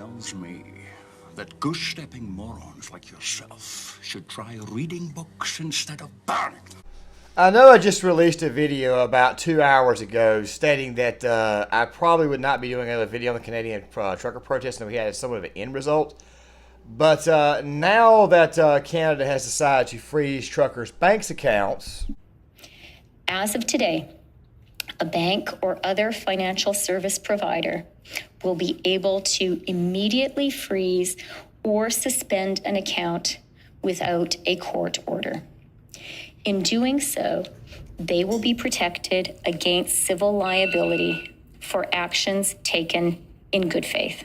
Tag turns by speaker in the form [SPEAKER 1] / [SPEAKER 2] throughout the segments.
[SPEAKER 1] tells me that goose-stepping morons like yourself should try reading books instead of burning them.
[SPEAKER 2] I know I just released a video about 2 hours ago stating that I probably would not be doing another video on the Canadian trucker protest, and we had somewhat of an end result. But now that Canada has decided to freeze truckers' banks accounts.
[SPEAKER 3] As of today, a bank or other financial service provider will be able to immediately freeze or suspend an account without a court order. In doing so, they will be protected against civil liability for actions taken in good faith.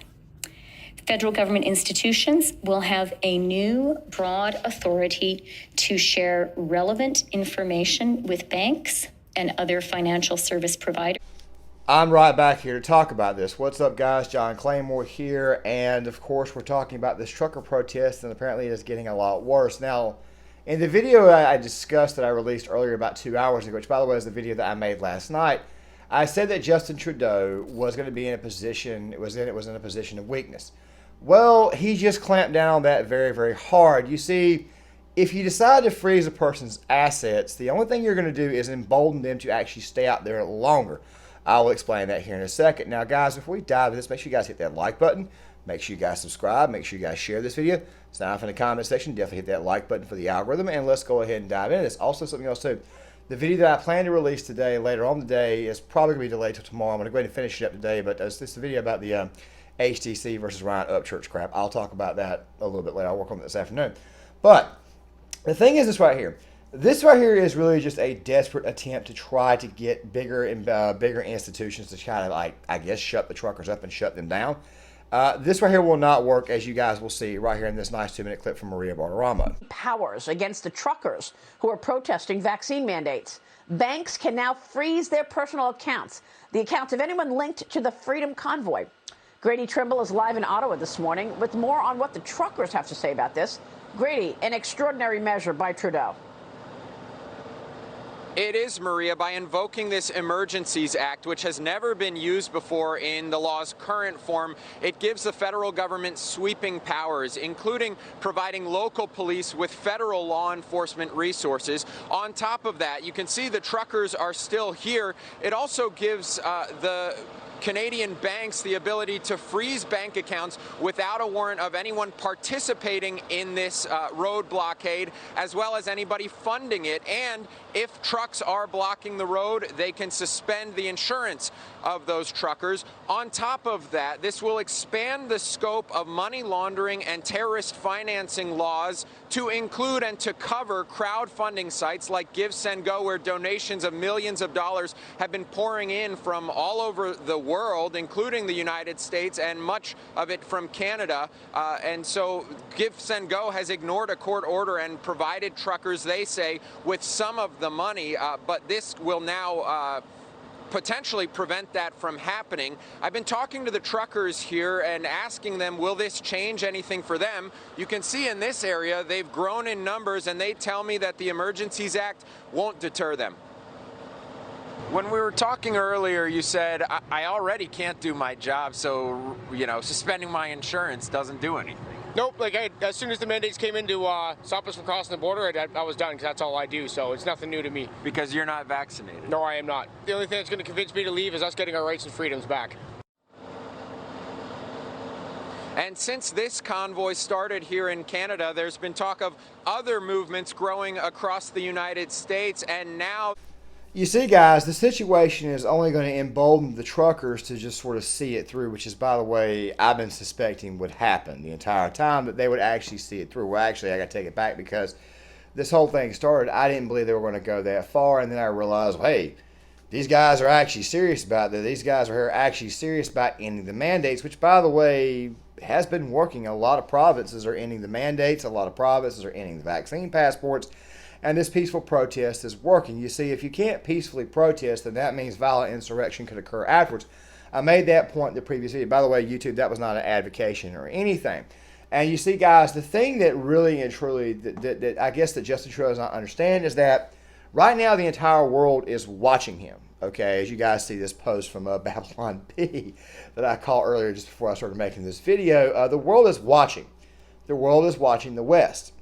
[SPEAKER 3] Federal government institutions will have a new broad authority to share relevant information with banks and other financial service providers.
[SPEAKER 2] I'm right back here to talk about this. What's up, guys? John Claymore here, and of course we're talking about this trucker protest, and apparently it is getting a lot worse. Now, in the video I discussed that I released earlier about 2 hours ago, which by the way is the video that I made last night, I said that Justin Trudeau was going to be in a position, was in a position of weakness. Well, he just clamped down on that very, very hard. You see, if you decide to freeze a person's assets, the only thing you're going to do is embolden them to actually stay out there longer. I will explain that here in a second. Now, guys, before we dive into this, make sure you guys hit that like button. Make sure you guys subscribe. Make sure you guys share this video. Sign off in the comment section. Definitely hit that like button for the algorithm. And let's go ahead and dive into this. Also, something else too. The video that I plan to release today, later on today, is probably going to be delayed till tomorrow. I'm going to go ahead and finish it up today. But this is the video about the HTC versus Ryan Upchurch crap. I'll talk about that a little bit later. I'll work on it this afternoon. But the thing is this right here. This right here is really just a desperate attempt to try to get bigger and bigger institutions to kind of, like, I guess, shut the truckers up and shut them down. This right here will not work, as you guys will see right here in this nice 2-minute clip from Maria Bartiromo.
[SPEAKER 4] Powers against the truckers who are protesting vaccine mandates. Banks can now freeze their personal accounts, the accounts of anyone linked to the Freedom Convoy. Grady Trimble is live in Ottawa this morning with more on what the truckers have to say about this. Grady, an extraordinary measure by Trudeau.
[SPEAKER 5] It is, Maria, by invoking this Emergencies Act, which has never been used before in the law's current form. It gives the federal government sweeping powers, including providing local police with federal law enforcement resources. On top of that, you can see the truckers are still here. It also gives the Canadian banks the ability to freeze bank accounts without a warrant of anyone participating in this road blockade, as well as anybody funding it. And if trucks are blocking the road, they can suspend the insurance of those truckers. On top of that, this will expand the scope of money laundering and terrorist financing laws to include and to cover crowdfunding sites like Give, Send, Go, where donations of millions of dollars have been pouring in from all over the world, including the United States, and much of it from Canada. And so Give, Send, Go has ignored a court order and provided truckers, they say, with some of the money, but this will now potentially prevent that from happening. I've been talking to the truckers here and asking them, will this change anything for them? You can see in this area, they've grown in numbers, and they tell me that the Emergencies Act won't deter them. When we were talking earlier, you said, I already can't do my job, so, you know, suspending my insurance doesn't do anything.
[SPEAKER 6] Nope, as soon as the mandates came in to stop us from crossing the border, I was done, because that's all I do, so it's nothing new to me.
[SPEAKER 5] Because you're not vaccinated?
[SPEAKER 6] No, I am not. The only thing that's going to convince me to leave is us getting our rights and freedoms back.
[SPEAKER 5] And since this convoy started here in Canada, there's been talk of other movements growing across the United States, and now...
[SPEAKER 2] You see, guys, the situation is only going to embolden the truckers to just sort of see it through, which is, by the way, I've been suspecting would happen the entire time, that they would actually see it through. Well, actually, I got to take it back, because this whole thing started, I didn't believe they were going to go that far, and then I realized, well, hey, these guys are actually serious about this. These guys are actually serious about ending the mandates, which, by the way, has been working. A lot of provinces are ending the mandates. A lot of provinces are ending the vaccine passports. And this peaceful protest is working. You see, if you can't peacefully protest, then that means violent insurrection could occur afterwards. I made that point in the previous video. By the way, YouTube, that was not an advocation or anything. And you see, guys, the thing that really and truly, that I guess that Justin Trudeau does not understand, is that right now the entire world is watching him. Okay, as you guys see this post from Babylon B that I called earlier just before I started making this video, the world is watching. The world is watching the West.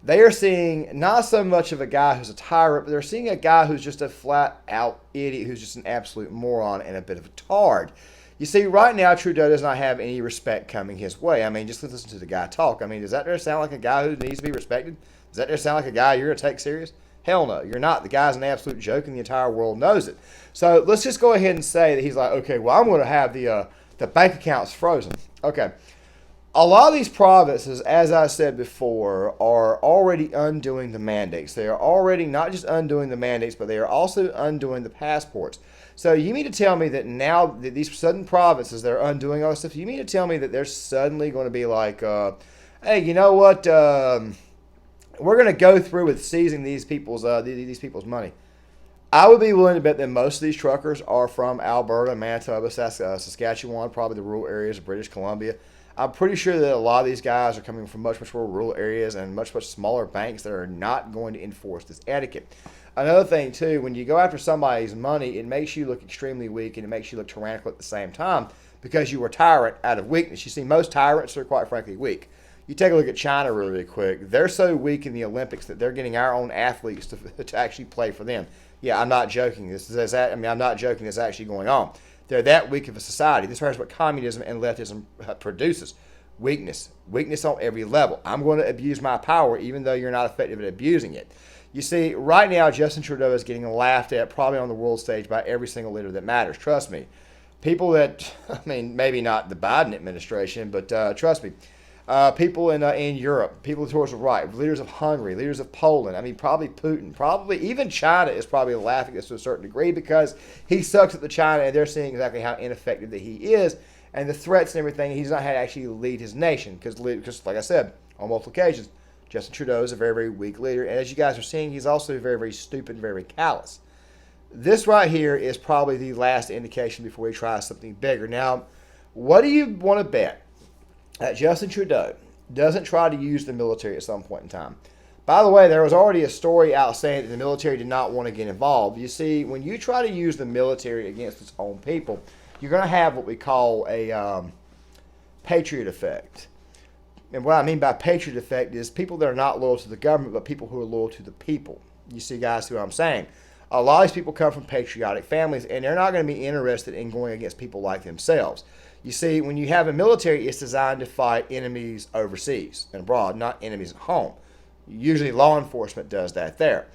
[SPEAKER 2] They are seeing not so much of a guy who's a tyrant, but they're seeing a guy who's just a flat-out idiot, who's just an absolute moron and a bit of a tard. You see, right now, Trudeau does not have any respect coming his way. I mean, just listen to the guy talk. I mean, does that there sound like a guy who needs to be respected? Does that there sound like a guy you're going to take serious? Hell no, you're not. The guy's an absolute joke, and the entire world knows it. So let's just go ahead and say that he's like, okay, well, I'm going to have the bank accounts frozen. Okay. A lot of these provinces, as I said before, are already undoing the mandates. They are already not just undoing the mandates, but they are also undoing the passports. So you mean to tell me that now that these sudden provinces that are undoing all this stuff, you mean to tell me that they're suddenly going to be like, hey, you know what? We're going to go through with seizing these people's money. I would be willing to bet that most of these truckers are from Alberta, Manitoba, Saskatchewan, probably the rural areas of British Columbia. I'm pretty sure that a lot of these guys are coming from much more rural areas and much smaller banks that are not going to enforce this etiquette. Another thing, too, when you go after somebody's money, it makes you look extremely weak and it makes you look tyrannical at the same time because you were a tyrant out of weakness. You see, most tyrants are quite frankly weak. You take a look at China really quick. They're so weak in the Olympics that they're getting our own athletes to actually play for them. Yeah, I'm not joking. I'm not joking. It's actually going on. They're that weak of a society. This is what communism and leftism produces. Weakness. Weakness on every level. I'm going to abuse my power even though you're not effective at abusing it. You see, right now, Justin Trudeau is getting laughed at probably on the world stage by every single leader that matters. Trust me. People that, I mean, maybe not the Biden administration, but trust me. People in Europe, people towards the right, leaders of Hungary, leaders of Poland, I mean, probably Putin, probably even China is probably laughing at this to a certain degree because he sucks at the China and they're seeing exactly how ineffective that he is and the threats and everything. He's not had to actually lead his nation because, like I said, on multiple occasions, Justin Trudeau is a very, very weak leader. And as you guys are seeing, he's also very, very stupid, very callous. This right here is probably the last indication before we try something bigger. Now, what do you want to bet that Justin Trudeau doesn't try to use the military at some point in time? By the way, there was already a story out saying that the military did not want to get involved. You see, when you try to use the military against its own people, you're going to have what we call a patriot effect. And what I mean by patriot effect is people that are not loyal to the government, but people who are loyal to the people. You see, guys, who I'm saying. A lot of these people come from patriotic families, and they're not going to be interested in going against people like themselves. You see, when you have a military, it's designed to fight enemies overseas and abroad, not enemies at home. Usually law enforcement does that there.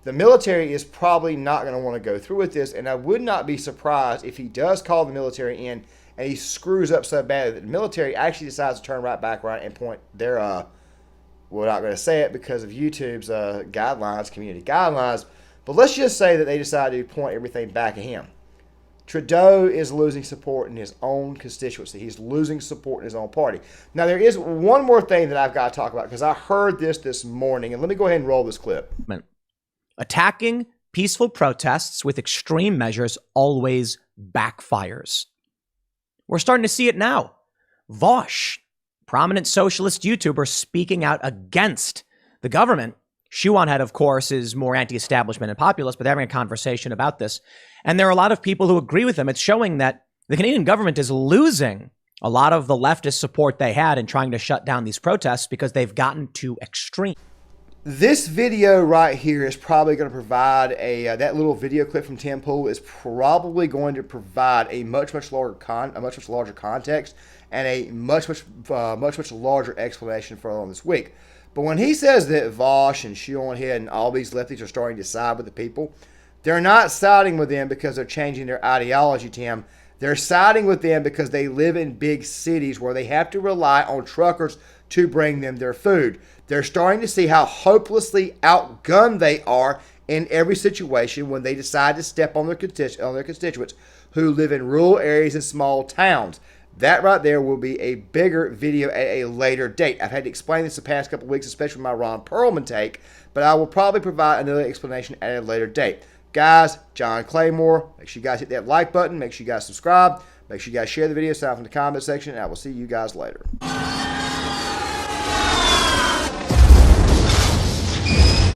[SPEAKER 2] The military is probably not going to want to go through with this, and I would not be surprised if he does call the military in and he screws up so bad that the military actually decides to turn right back around and point their, we're not going to say it because of YouTube's guidelines, community guidelines, but let's just say that they decide to point everything back at him. Trudeau is losing support in his own constituency. He's losing support in his own party. Now, there is one more thing that I've got to talk about because I heard this morning, and let me go ahead and roll this clip.
[SPEAKER 7] Attacking peaceful protests with extreme measures always backfires. We're starting to see it now. Vosh, prominent socialist YouTuber speaking out against the government. Shuan Head, of course, is more anti-establishment and populist, but they're having a conversation about this. And there are a lot of people who agree with him. It's showing that the Canadian government is losing a lot of the leftist support they had in trying to shut down these protests because they've gotten too extreme.
[SPEAKER 2] This video right here is probably going to provide that little video clip from Tim Pool is probably going to provide a much larger context and a much larger explanation for on this week. But when he says that Vosh and Shuan Head and all these lefties are starting to side with the people, they're not siding with them because they're changing their ideology, Tim. They're siding with them because they live in big cities where they have to rely on truckers to bring them their food. They're starting to see how hopelessly outgunned they are in every situation when they decide to step on their constituents who live in rural areas and small towns. That right there will be a bigger video at a later date. I've had to explain this the past couple of weeks, especially with my Ron Perlman take, but I will probably provide another explanation at a later date. Guys, John Claymore, make sure you guys hit that like button. Make sure you guys subscribe. Make sure you guys share the video, sign up in the comment section, and I will see you guys later.